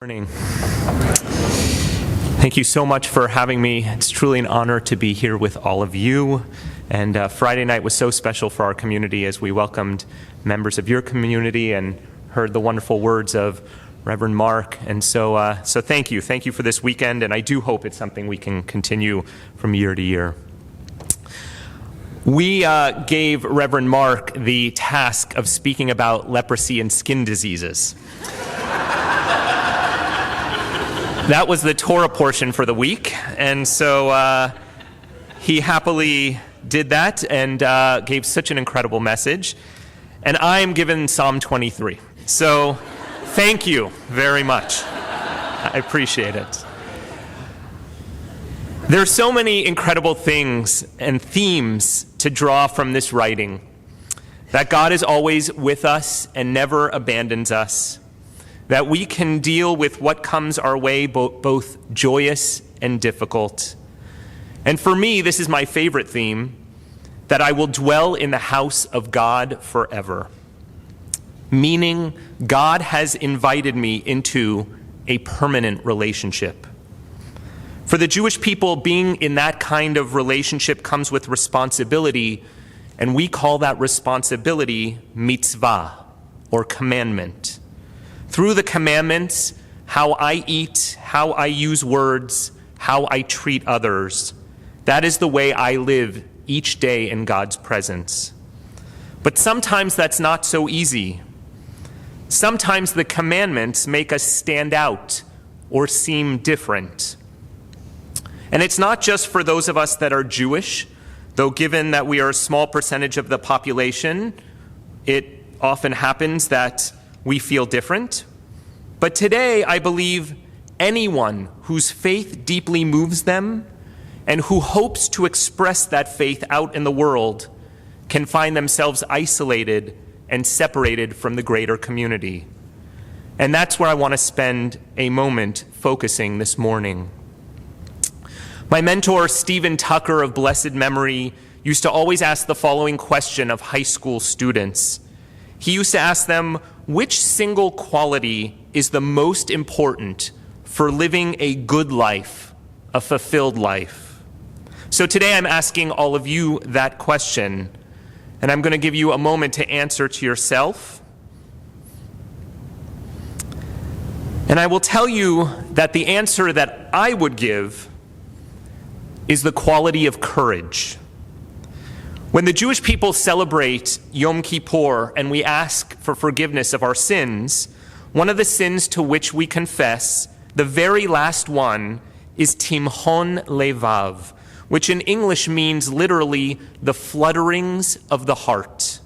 Morning. Thank you so much for having me. It's truly an honor to be here with all of you. And Friday night was so special for our community as we welcomed members of your community and heard the wonderful words of Reverend Mark. And so thank you. Thank you for this weekend. And I do hope it's something we can continue from year to year. We gave Reverend Mark the task of speaking about leprosy and skin diseases. That was the Torah portion for the week, and so he happily did that and gave such an incredible message. And I am given Psalm 23. So thank you very much. I appreciate it. There are so many incredible things and themes to draw from this writing. That God is always with us and never abandons us. That we can deal with what comes our way, both joyous and difficult. And for me, this is my favorite theme, that I will dwell in the house of God forever. Meaning, God has invited me into a permanent relationship. For the Jewish people, being in that kind of relationship comes with responsibility, and we call that responsibility mitzvah, or commandment. Through the commandments, how I eat, how I use words, how I treat others, that is the way I live each day in God's presence. But sometimes that's not so easy. Sometimes the commandments make us stand out or seem different. And it's not just for those of us that are Jewish, though given that we are a small percentage of the population, it often happens that we feel different. But today, I believe anyone whose faith deeply moves them and who hopes to express that faith out in the world can find themselves isolated and separated from the greater community. And that's where I want to spend a moment focusing this morning. My mentor, Stephen Tucker of blessed memory, used to always ask the following question of high school students. He used to ask them, which single quality is the most important for living a good life, a fulfilled life? So today I'm asking all of you that question, and I'm going to give you a moment to answer to yourself. And I will tell you that the answer that I would give is the quality of courage. When the Jewish people celebrate Yom Kippur and we ask for forgiveness of our sins, one of the sins to which we confess, the very last one, is Timhon Levav, which in English means literally the flutterings of the heart.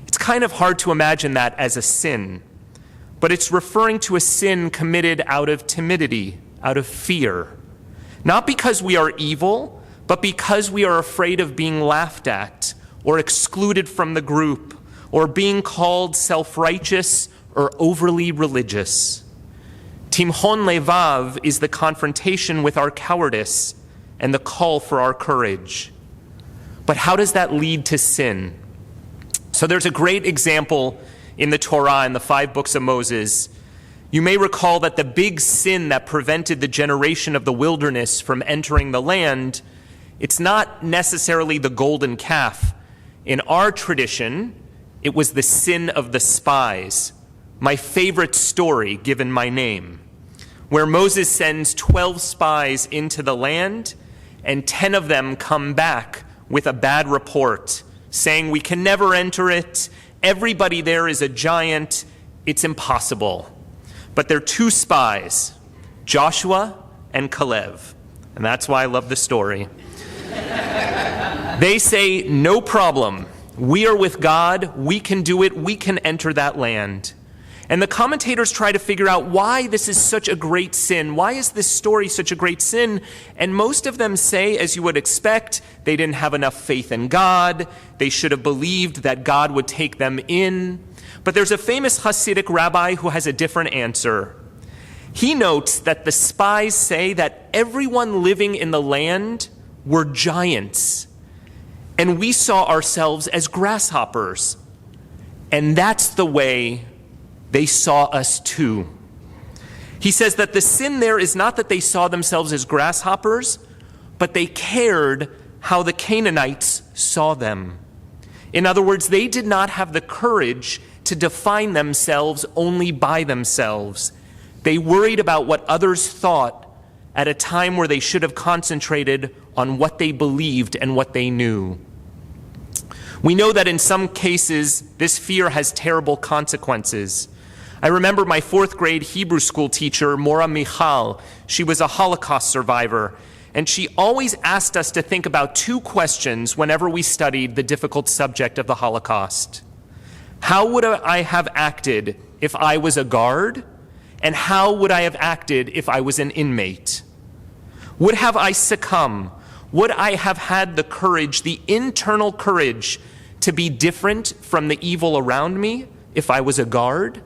It's kind of hard to imagine that as a sin, but it's referring to a sin committed out of timidity, out of fear. Not because we are evil, but because we are afraid of being laughed at or excluded from the group or being called self-righteous or overly religious. Timhon Levav is the confrontation with our cowardice and the call for our courage. But how does that lead to sin? So there's a great example in the Torah in the 5 books of Moses. You may recall that the big sin that prevented the generation of the wilderness from entering the land, it's not necessarily the golden calf. In our tradition, it was the sin of the spies, my favorite story given my name, where Moses sends 12 spies into the land, and 10 of them come back with a bad report, saying we can never enter it, everybody there is a giant, it's impossible. But there are 2 spies, Joshua and Caleb, and that's why I love the story. They say, no problem. We are with God. We can do it. We can enter that land. And the commentators try to figure out why this is such a great sin. Why is this story such a great sin? And most of them say, as you would expect, they didn't have enough faith in God. They should have believed that God would take them in. But there's a famous Hasidic rabbi who has a different answer. He notes that the spies say that everyone living in the land were giants, and we saw ourselves as grasshoppers. And that's the way they saw us too. He says that the sin there is not that they saw themselves as grasshoppers, but they cared how the Canaanites saw them. In other words, they did not have the courage to define themselves only by themselves. They worried about what others thought at a time where they should have concentrated on what they believed and what they knew. We know that in some cases, this fear has terrible consequences. I remember my 4th grade Hebrew school teacher, Mora Michal. She was a Holocaust survivor, and she always asked us to think about 2 questions whenever we studied the difficult subject of the Holocaust. How would I have acted if I was a guard? And how would I have acted if I was an inmate? Would have I succumbed? Would I have had the courage, the internal courage, to be different from the evil around me if I was a guard?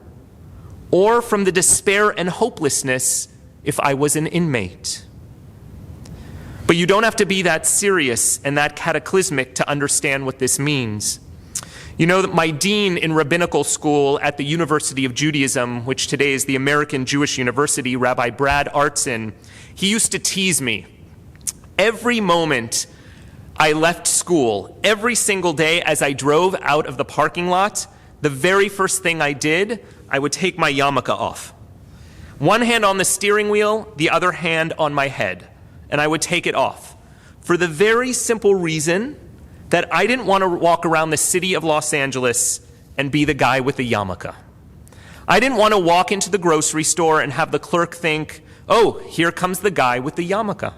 Or from the despair and hopelessness if I was an inmate? But you don't have to be that serious and that cataclysmic to understand what this means. You know that my dean in rabbinical school at the University of Judaism, which today is the American Jewish University, Rabbi Brad Artson, he used to tease me. Every moment I left school, every single day as I drove out of the parking lot, the very first thing I did, I would take my yarmulke off. One hand on the steering wheel, the other hand on my head, and I would take it off. For the very simple reason that I didn't want to walk around the city of Los Angeles and be the guy with the yarmulke. I didn't want to walk into the grocery store and have the clerk think, oh, here comes the guy with the yarmulke.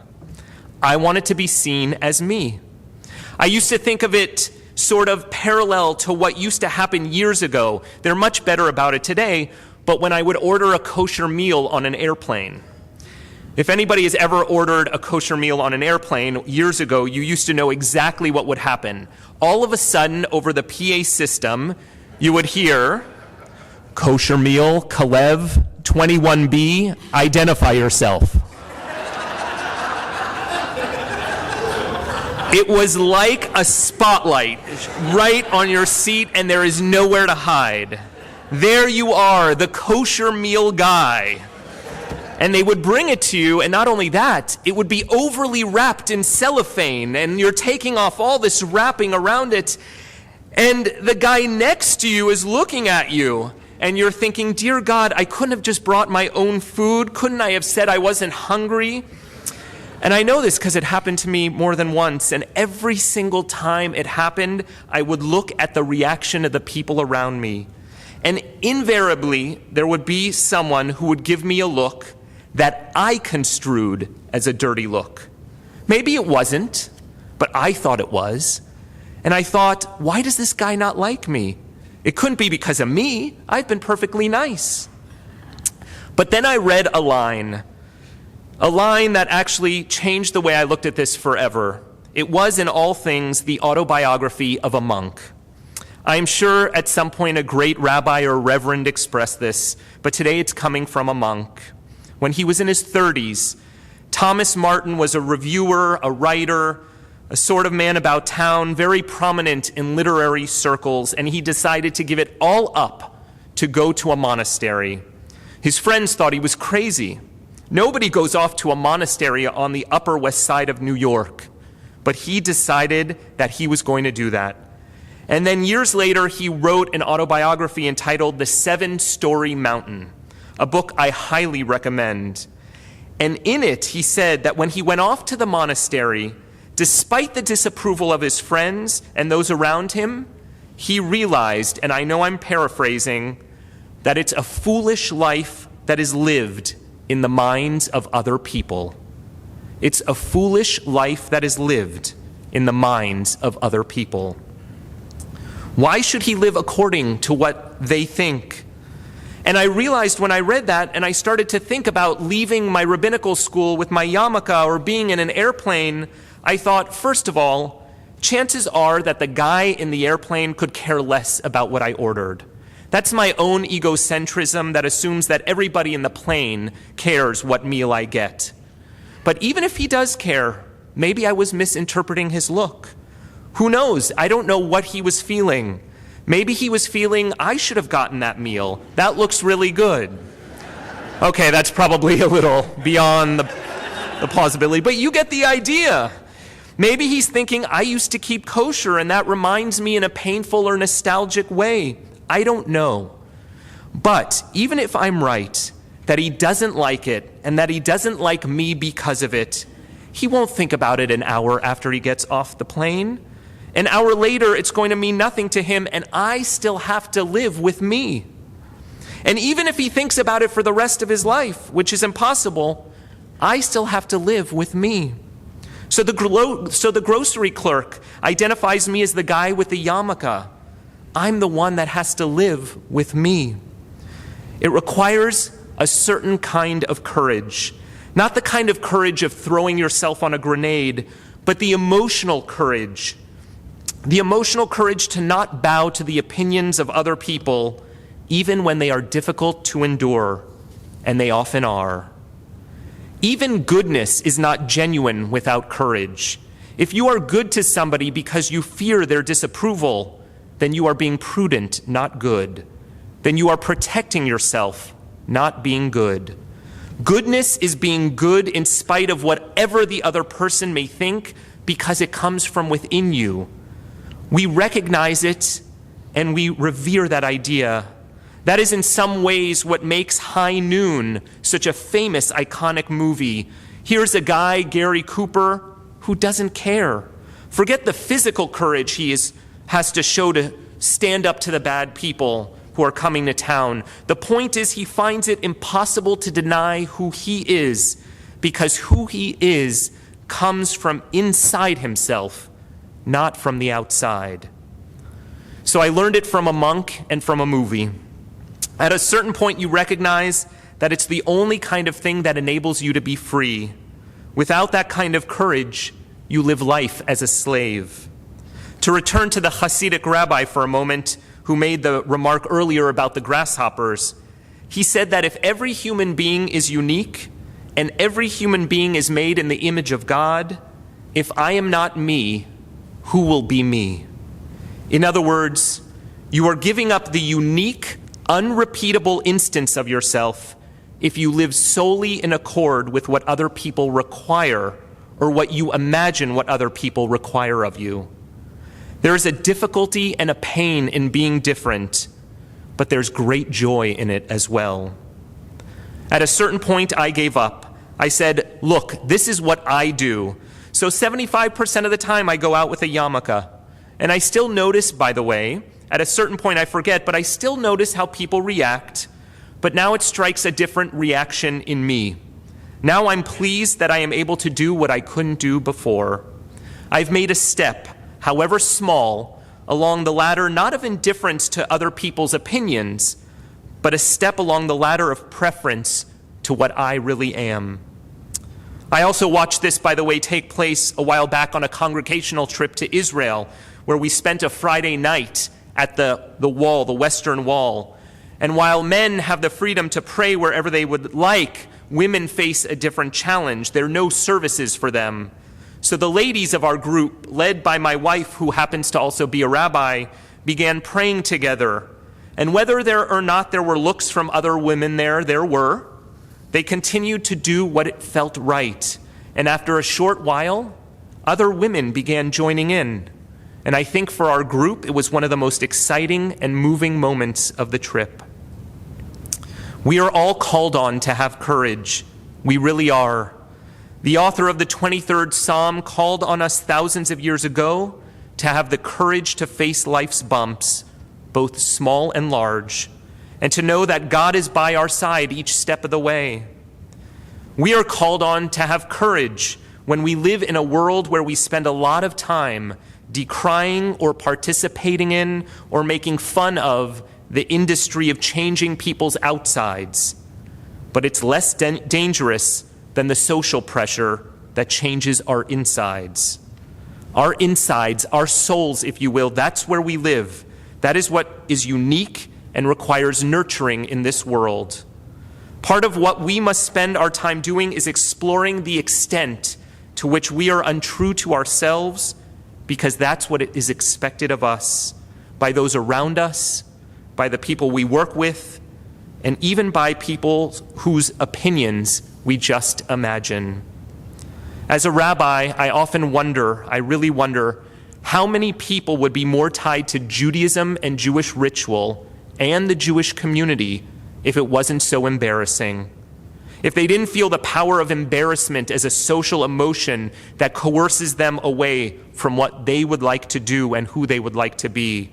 I wanted to be seen as me. I used to think of it sort of parallel to what used to happen years ago. They're much better about it today, but when I would order a kosher meal on an airplane. If anybody has ever ordered a kosher meal on an airplane, years ago, you used to know exactly what would happen. All of a sudden, over the PA system, you would hear, kosher meal, Kalev, 21B, identify yourself. It was like a spotlight right on your seat, and there is nowhere to hide. There you are, the kosher meal guy. And they would bring it to you, and not only that, it would be overly wrapped in cellophane, and you're taking off all this wrapping around it, and the guy next to you is looking at you, and you're thinking, dear God, I couldn't have just brought my own food? Couldn't I have said I wasn't hungry? And I know this because it happened to me more than once, and every single time it happened, I would look at the reaction of the people around me. And invariably, there would be someone who would give me a look that I construed as a dirty look. Maybe it wasn't, but I thought it was. And I thought, why does this guy not like me? It couldn't be because of me. I've been perfectly nice. But then I read a line that actually changed the way I looked at this forever. It was, in all things, the autobiography of a monk. I'm sure at some point a great rabbi or reverend expressed this, but today it's coming from a monk. When he was in his 30s, Thomas Martin was a reviewer, a writer, a sort of man about town, very prominent in literary circles, and he decided to give it all up to go to a monastery. His friends thought he was crazy. Nobody goes off to a monastery on the Upper West Side of New York, but he decided that he was going to do that. And then years later, he wrote an autobiography entitled The 7-Story Mountain, a book I highly recommend. And in it, he said that when he went off to the monastery, despite the disapproval of his friends and those around him, he realized, and I know I'm paraphrasing, that it's a foolish life that is lived in the minds of other people. It's a foolish life that is lived in the minds of other people. Why should he live according to what they think? And I realized when I read that and I started to think about leaving my rabbinical school with my yarmulke or being in an airplane, I thought, first of all, chances are that the guy in the airplane could care less about what I ordered. That's my own egocentrism that assumes that everybody in the plane cares what meal I get. But even if he does care, maybe I was misinterpreting his look. Who knows? I don't know what he was feeling. Maybe he was feeling, I should have gotten that meal. That looks really good. Okay, that's probably a little beyond the plausibility, but you get the idea. Maybe he's thinking, I used to keep kosher and that reminds me in a painful or nostalgic way. I don't know. But even if I'm right, that he doesn't like it and that he doesn't like me because of it, he won't think about it an hour after he gets off the plane. An hour later, it's going to mean nothing to him, and I still have to live with me. And even if he thinks about it for the rest of his life, which is impossible, I still have to live with me. So the grocery clerk identifies me as the guy with the yarmulke. I'm the one that has to live with me. It requires a certain kind of courage, not the kind of courage of throwing yourself on a grenade, but the emotional courage to not bow to the opinions of other people, even when they are difficult to endure, and they often are. Even goodness is not genuine without courage. If you are good to somebody because you fear their disapproval, then you are being prudent, not good. Then you are protecting yourself, not being good. Goodness is being good in spite of whatever the other person may think, because it comes from within you. We recognize it and we revere that idea. That is in some ways what makes High Noon such a famous, iconic movie. Here's a guy, Gary Cooper, who doesn't care. Forget the physical courage he has to show to stand up to the bad people who are coming to town. The point is, he finds it impossible to deny who he is, because who he is comes from inside himself, not from the outside. So I learned it from a monk and from a movie. At a certain point, you recognize that it's the only kind of thing that enables you to be free. Without that kind of courage, you live life as a slave. To return to the Hasidic rabbi for a moment, who made the remark earlier about the grasshoppers, he said that if every human being is unique and every human being is made in the image of God, if I am not me, who will be me? In other words, you are giving up the unique, unrepeatable instance of yourself if you live solely in accord with what other people require or what you imagine what other people require of you. There is a difficulty and a pain in being different, but there's great joy in it as well. At a certain point, I gave up. I said, look, this is what I do. So 75% of the time I go out with a yarmulke. And I still notice, by the way, at a certain point I forget, but I still notice how people react. But now it strikes a different reaction in me. Now I'm pleased that I am able to do what I couldn't do before. I've made a step, however small, along the ladder not of indifference to other people's opinions, but a step along the ladder of preference to what I really am. I also watched this, by the way, take place a while back on a congregational trip to Israel, where we spent a Friday night at the wall, the Western Wall. And while men have the freedom to pray wherever they would like, women face a different challenge. There are no services for them. So the ladies of our group, led by my wife, who happens to also be a rabbi, began praying together. And whether there or not there were looks from other women there were. They continued to do what it felt right. And after a short while, other women began joining in. And I think for our group, it was one of the most exciting and moving moments of the trip. We are all called on to have courage. We really are. The author of the 23rd Psalm called on us thousands of years ago to have the courage to face life's bumps, both small and large, and to know that God is by our side each step of the way. We are called on to have courage when we live in a world where we spend a lot of time decrying or participating in or making fun of the industry of changing people's outsides. But it's less dangerous than the social pressure that changes our insides. Our insides, our souls, if you will, that's where we live. That is what is unique and requires nurturing in this world. Part of what we must spend our time doing is exploring the extent to which we are untrue to ourselves, because that's what is expected of us by those around us, by the people we work with, and even by people whose opinions we just imagine. As a rabbi, I often wonder, I really wonder, how many people would be more tied to Judaism and Jewish ritual and the Jewish community if it wasn't so embarrassing. If they didn't feel the power of embarrassment as a social emotion that coerces them away from what they would like to do and who they would like to be.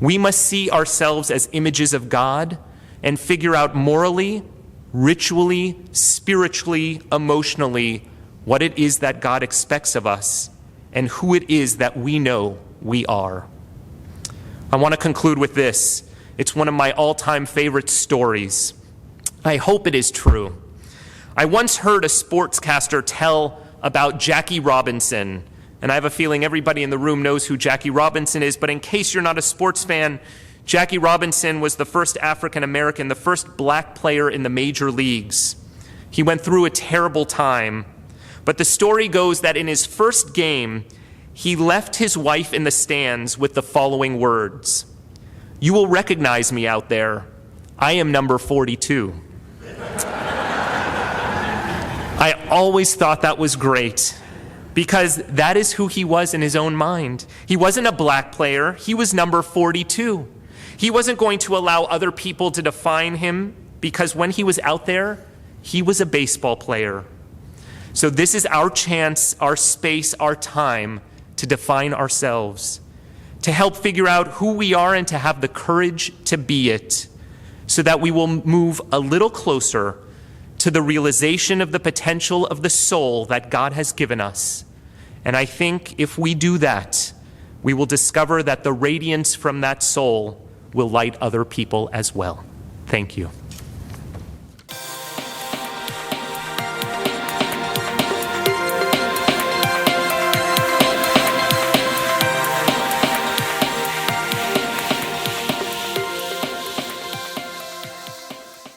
We must see ourselves as images of God and figure out morally, ritually, spiritually, emotionally, what it is that God expects of us and who it is that we know we are. I want to conclude with this. It's one of my all-time favorite stories. I hope it is true. I once heard a sportscaster tell about Jackie Robinson, and I have a feeling everybody in the room knows who Jackie Robinson is, but in case you're not a sports fan, Jackie Robinson was the first African American, the first black player in the major leagues. He went through a terrible time, but the story goes that in his first game, he left his wife in the stands with the following words: "You will recognize me out there. I am number 42. I always thought that was great because that is who he was in his own mind. He wasn't a black player. He was number 42. He wasn't going to allow other people to define him because when he was out there, he was a baseball player. So this is our chance, our space, our time to define ourselves, to help figure out who we are and to have the courage to be it, so that we will move a little closer to the realization of the potential of the soul that God has given us. And I think if we do that, we will discover that the radiance from that soul will light other people as well. Thank you.